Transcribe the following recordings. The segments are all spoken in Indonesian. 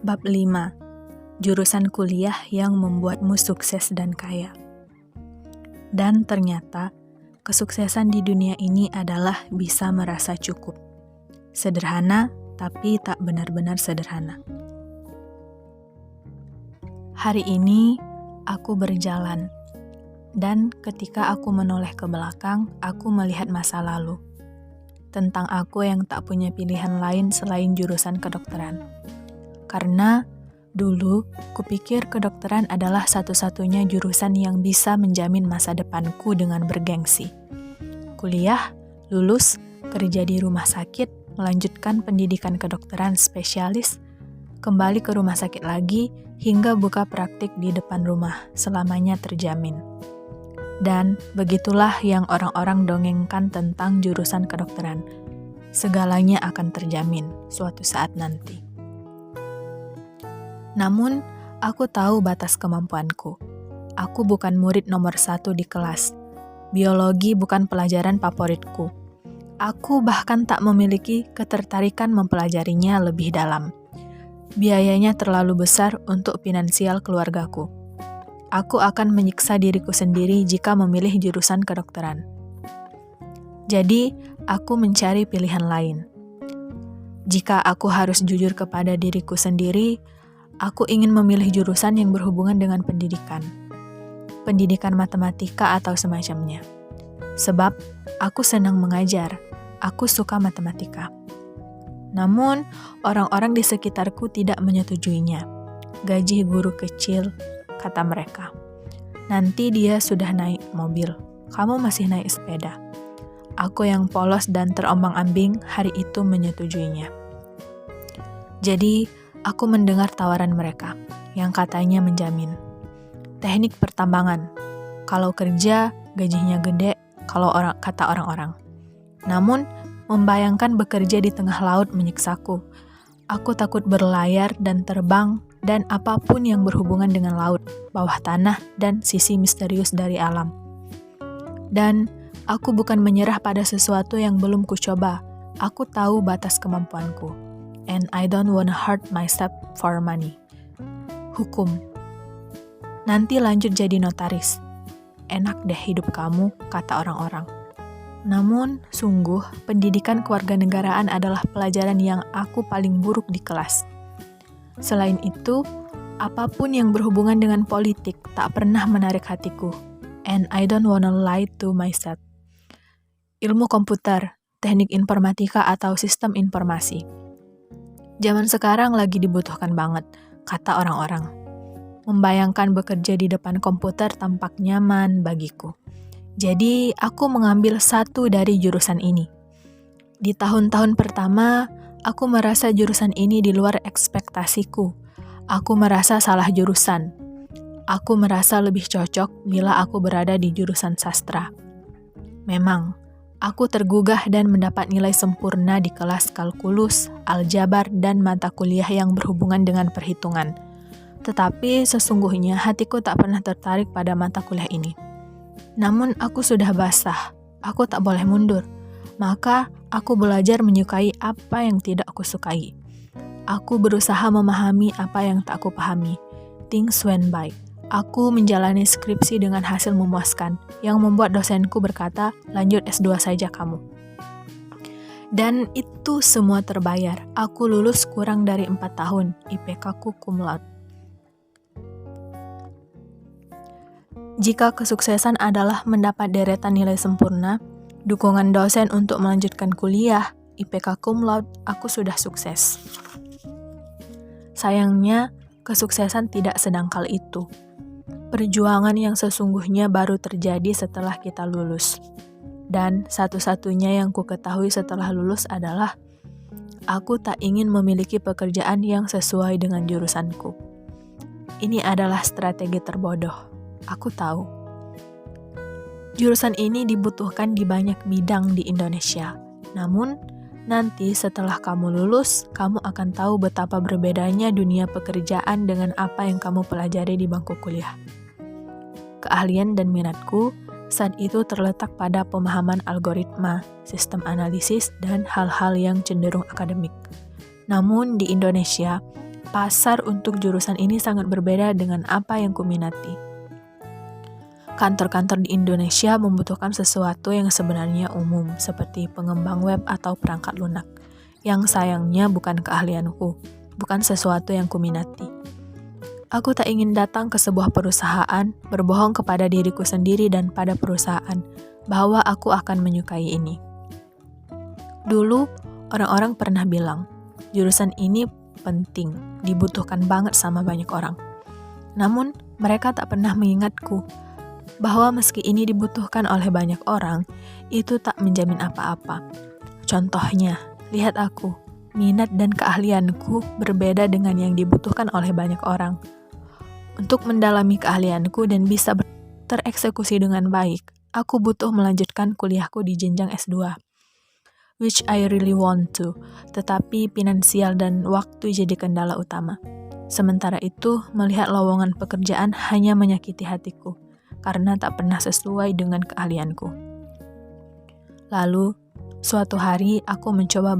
Bab 5. Jurusan kuliah yang membuatmu sukses dan kaya. Dan ternyata, kesuksesan di dunia ini adalah bisa merasa cukup. Sederhana, tapi tak benar-benar sederhana. Hari ini, aku berjalan. Dan ketika aku menoleh ke belakang, aku melihat masa lalu. Tentang aku yang tak punya pilihan lain selain jurusan kedokteran. Karena dulu kupikir kedokteran adalah satu-satunya jurusan yang bisa menjamin masa depanku dengan bergengsi. Kuliah, lulus, kerja di rumah sakit, melanjutkan pendidikan kedokteran spesialis, kembali ke rumah sakit lagi, hingga buka praktik di depan rumah, selamanya terjamin. Dan begitulah yang orang-orang dongengkan tentang jurusan kedokteran. Segalanya akan terjamin suatu saat nanti. Namun, aku tahu batas kemampuanku. Aku bukan murid nomor 1 di kelas. Biologi bukan pelajaran favoritku. Aku bahkan tak memiliki ketertarikan mempelajarinya lebih dalam. Biayanya terlalu besar untuk finansial keluargaku. Aku akan menyiksa diriku sendiri jika memilih jurusan kedokteran. Jadi, aku mencari pilihan lain. Jika aku harus jujur kepada diriku sendiri, aku ingin memilih jurusan yang berhubungan dengan pendidikan. Pendidikan matematika atau semacamnya. Sebab, aku senang mengajar. Aku suka matematika. Namun, orang-orang di sekitarku tidak menyetujuinya. Gaji guru kecil, kata mereka. Nanti dia sudah naik mobil, kamu masih naik sepeda. Aku yang polos dan terombang-ambing hari itu menyetujuinya. Jadi, aku mendengar tawaran mereka, yang katanya menjamin. Teknik pertambangan, kalau kerja, gajinya gede, kata orang-orang. Namun, membayangkan bekerja di tengah laut menyiksaku. Aku takut berlayar dan terbang, dan apapun yang berhubungan dengan laut, bawah tanah, dan sisi misterius dari alam. Dan aku bukan menyerah pada sesuatu yang belum kucoba. Aku tahu batas kemampuanku. And I don't wanna hurt myself for money. Hukum. Nanti lanjut jadi notaris. Enak deh hidup kamu, kata orang-orang. Namun, sungguh, pendidikan kewarganegaraan adalah pelajaran yang aku paling buruk di kelas. Selain itu, apapun yang berhubungan dengan politik tak pernah menarik hatiku. And I don't wanna lie to myself. Ilmu komputer, teknik informatika atau sistem informasi. Zaman sekarang lagi dibutuhkan banget, kata orang-orang. Membayangkan bekerja di depan komputer tampak nyaman bagiku. Jadi, aku mengambil satu dari jurusan ini. Di tahun-tahun pertama, aku merasa jurusan ini di luar ekspektasiku. Aku merasa salah jurusan. Aku merasa lebih cocok bila aku berada di jurusan sastra. Memang, aku tergugah dan mendapat nilai sempurna di kelas kalkulus, aljabar, dan mata kuliah yang berhubungan dengan perhitungan. Tetapi sesungguhnya hatiku tak pernah tertarik pada mata kuliah ini. Namun aku sudah basah, aku tak boleh mundur. Maka aku belajar menyukai apa yang tidak aku sukai. Aku berusaha memahami apa yang tak aku pahami. Things went by. Aku menjalani skripsi dengan hasil memuaskan, yang membuat dosenku berkata, lanjut S2 saja kamu. Dan itu semua terbayar. Aku lulus kurang dari 4 tahun, IPK-ku cum laude. Jika kesuksesan adalah mendapat deretan nilai sempurna, dukungan dosen untuk melanjutkan kuliah, IPK cum laude, aku sudah sukses. Sayangnya, kesuksesan tidak sedangkal itu. Perjuangan yang sesungguhnya baru terjadi setelah kita lulus. Dan satu-satunya yang ku ketahui setelah lulus adalah aku tak ingin memiliki pekerjaan yang sesuai dengan jurusanku. Ini adalah strategi terbodoh. Aku tahu. Jurusan ini dibutuhkan di banyak bidang di Indonesia. Namun, nanti setelah kamu lulus, kamu akan tahu betapa berbedanya dunia pekerjaan dengan apa yang kamu pelajari di bangku kuliah. Keahlian dan minatku saat itu terletak pada pemahaman algoritma, sistem analisis, dan hal-hal yang cenderung akademik. Namun di Indonesia, pasar untuk jurusan ini sangat berbeda dengan apa yang kuminati. Kantor-kantor di Indonesia membutuhkan sesuatu yang sebenarnya umum, seperti pengembang web atau perangkat lunak, yang sayangnya bukan keahlianku, bukan sesuatu yang kuminati. Aku tak ingin datang ke sebuah perusahaan, berbohong kepada diriku sendiri dan pada perusahaan, bahwa aku akan menyukai ini. Dulu, orang-orang pernah bilang, jurusan ini penting, dibutuhkan banget sama banyak orang. Namun, mereka tak pernah mengingatku, bahwa meski ini dibutuhkan oleh banyak orang, itu tak menjamin apa-apa. Contohnya, lihat aku, minat dan keahlianku berbeda dengan yang dibutuhkan oleh banyak orang. Untuk mendalami keahlianku dan bisa tereksekusi dengan baik, aku butuh melanjutkan kuliahku di jenjang S2, which I really want to, tetapi finansial dan waktu jadi kendala utama. Sementara itu, melihat lowongan pekerjaan hanya menyakiti hatiku, karena tak pernah sesuai dengan keahlianku. Lalu, suatu hari aku mencoba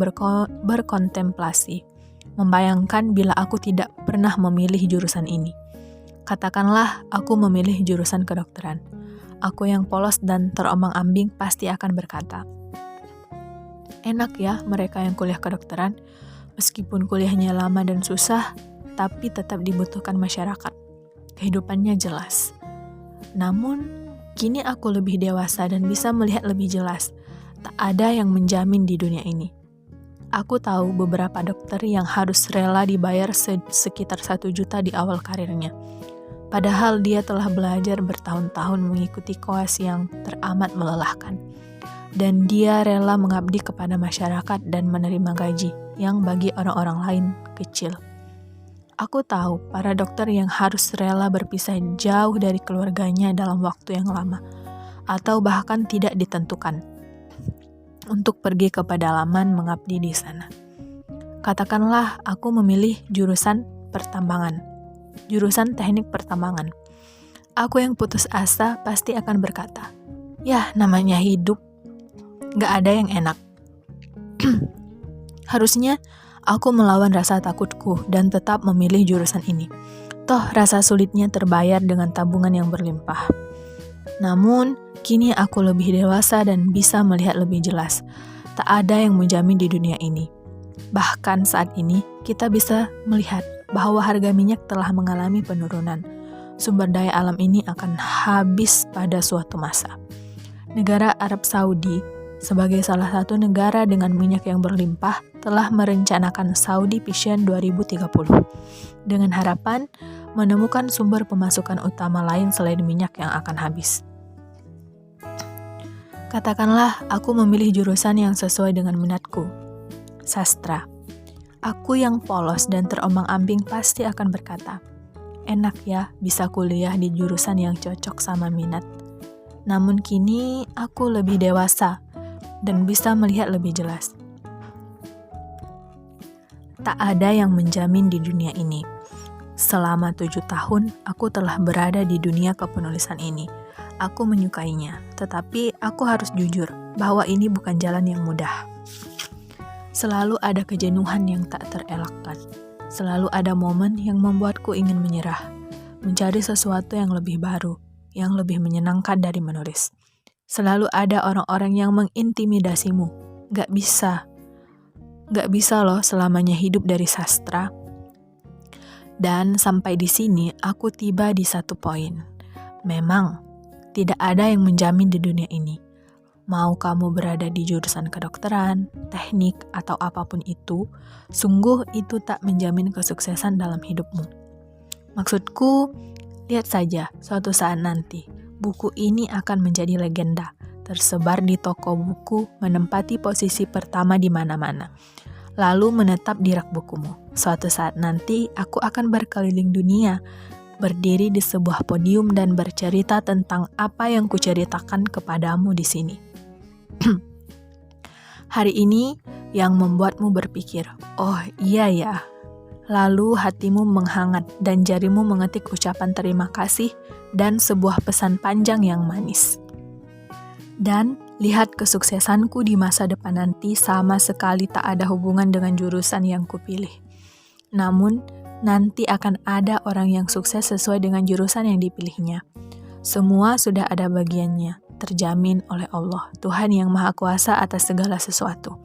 berkontemplasi, membayangkan bila aku tidak pernah memilih jurusan ini. Katakanlah aku memilih jurusan kedokteran. Aku yang polos dan terombang-ambing pasti akan berkata, enak ya mereka yang kuliah kedokteran, meskipun kuliahnya lama dan susah, tapi tetap dibutuhkan masyarakat. Kehidupannya jelas. Namun, kini aku lebih dewasa dan bisa melihat lebih jelas. Tak ada yang menjamin di dunia ini. Aku tahu beberapa dokter yang harus rela dibayar sekitar 1 juta di awal karirnya. Padahal dia telah belajar bertahun-tahun mengikuti koas yang teramat melelahkan. Dan dia rela mengabdi kepada masyarakat dan menerima gaji yang bagi orang-orang lain kecil. Aku tahu para dokter yang harus rela berpisah jauh dari keluarganya dalam waktu yang lama, atau bahkan tidak ditentukan, untuk pergi ke pedalaman mengabdi di sana. Katakanlah aku memilih jurusan pertambangan, jurusan teknik pertambangan. Aku yang putus asa pasti akan berkata, ya namanya hidup, gak ada yang enak. Harusnya aku melawan rasa takutku dan tetap memilih jurusan ini. Toh rasa sulitnya terbayar dengan tabungan yang berlimpah. Namun, kini aku lebih dewasa dan bisa melihat lebih jelas. Tak ada yang menjamin di dunia ini. Bahkan saat ini, kita bisa melihat bahwa harga minyak telah mengalami penurunan. Sumber daya alam ini akan habis pada suatu masa. Negara Arab Saudi, sebagai salah satu negara dengan minyak yang berlimpah, telah merencanakan Saudi Vision 2030 dengan harapan menemukan sumber pemasukan utama lain selain minyak yang akan habis. Katakanlah aku memilih jurusan yang sesuai dengan minatku, sastra. Aku yang polos dan terombang-ambing pasti akan berkata, enak ya bisa kuliah di jurusan yang cocok sama minat. Namun kini aku lebih dewasa dan bisa melihat lebih jelas. Tak ada yang menjamin di dunia ini. Selama 7 tahun, aku telah berada di dunia kepenulisan ini. Aku menyukainya, tetapi aku harus jujur bahwa ini bukan jalan yang mudah. Selalu ada kejenuhan yang tak terelakkan. Selalu ada momen yang membuatku ingin menyerah, mencari sesuatu yang lebih baru, yang lebih menyenangkan dari menulis. Selalu ada orang-orang yang mengintimidasimu. Gak bisa loh selamanya hidup dari sastra. Dan sampai di sini aku tiba di satu poin. Memang, tidak ada yang menjamin di dunia ini. Mau kamu berada di jurusan kedokteran, teknik, atau apapun itu, sungguh itu tak menjamin kesuksesan dalam hidupmu. Maksudku, lihat saja suatu saat nanti, buku ini akan menjadi legenda, tersebar di toko buku, menempati posisi pertama di mana-mana, lalu menetap di rak bukumu. Suatu saat nanti, aku akan berkeliling dunia, berdiri di sebuah podium dan bercerita tentang apa yang kuceritakan kepadamu di sini. Hari ini yang membuatmu berpikir, oh iya ya. Lalu hatimu menghangat dan jarimu mengetik ucapan terima kasih dan sebuah pesan panjang yang manis. Dan lihat kesuksesanku di masa depan nanti sama sekali tak ada hubungan dengan jurusan yang kupilih. Namun, nanti akan ada orang yang sukses sesuai dengan jurusan yang dipilihnya. Semua sudah ada bagiannya, terjamin oleh Allah, Tuhan yang Maha Kuasa atas segala sesuatu.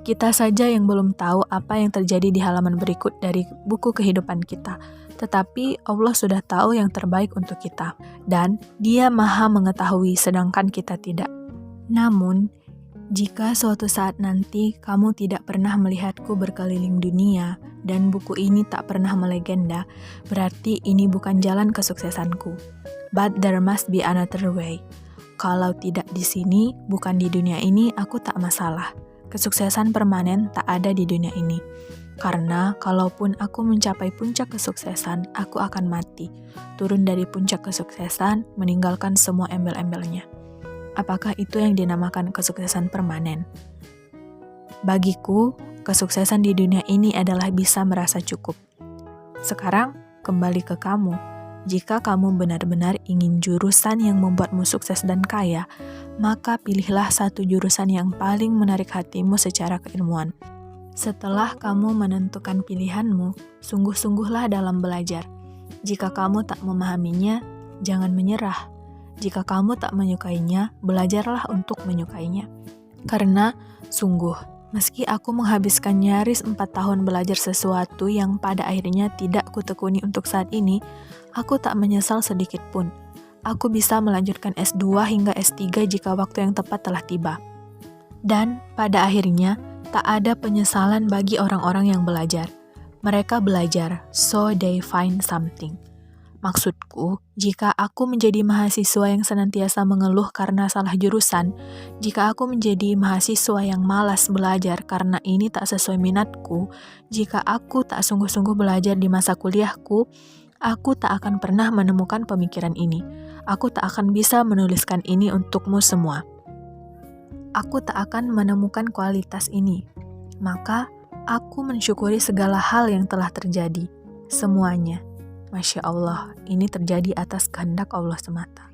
Kita saja yang belum tahu apa yang terjadi di halaman berikut dari buku kehidupan kita, tetapi Allah sudah tahu yang terbaik untuk kita, dan Dia Maha mengetahui sedangkan kita tidak. Namun, jika suatu saat nanti kamu tidak pernah melihatku berkeliling dunia dan buku ini tak pernah melegenda, berarti ini bukan jalan kesuksesanku. But there must be another way. Kalau tidak di sini, bukan di dunia ini, aku tak masalah. Kesuksesan permanen tak ada di dunia ini. Karena kalaupun aku mencapai puncak kesuksesan, aku akan mati. Turun dari puncak kesuksesan, meninggalkan semua embel-embelnya. Apakah itu yang dinamakan kesuksesan permanen? Bagiku, kesuksesan di dunia ini adalah bisa merasa cukup. Sekarang, kembali ke kamu. Jika kamu benar-benar ingin jurusan yang membuatmu sukses dan kaya, maka pilihlah satu jurusan yang paling menarik hatimu secara keilmuan. Setelah kamu menentukan pilihanmu, sungguh-sungguhlah dalam belajar. Jika kamu tak memahaminya, jangan menyerah. Jika kamu tak menyukainya, belajarlah untuk menyukainya. Karena, sungguh, meski aku menghabiskan nyaris 4 tahun belajar sesuatu yang pada akhirnya tidak kutekuni untuk saat ini, aku tak menyesal sedikit pun. Aku bisa melanjutkan S2 hingga S3 jika waktu yang tepat telah tiba. Dan, pada akhirnya, tak ada penyesalan bagi orang-orang yang belajar. Mereka belajar, so they find something. Maksudku, jika aku menjadi mahasiswa yang senantiasa mengeluh karena salah jurusan, jika aku menjadi mahasiswa yang malas belajar karena ini tak sesuai minatku, jika aku tak sungguh-sungguh belajar di masa kuliahku, aku tak akan pernah menemukan pemikiran ini. Aku tak akan bisa menuliskan ini untukmu semua. Aku tak akan menemukan kualitas ini. Maka, aku mensyukuri segala hal yang telah terjadi. Semuanya. Masya Allah, ini terjadi atas kehendak Allah semata.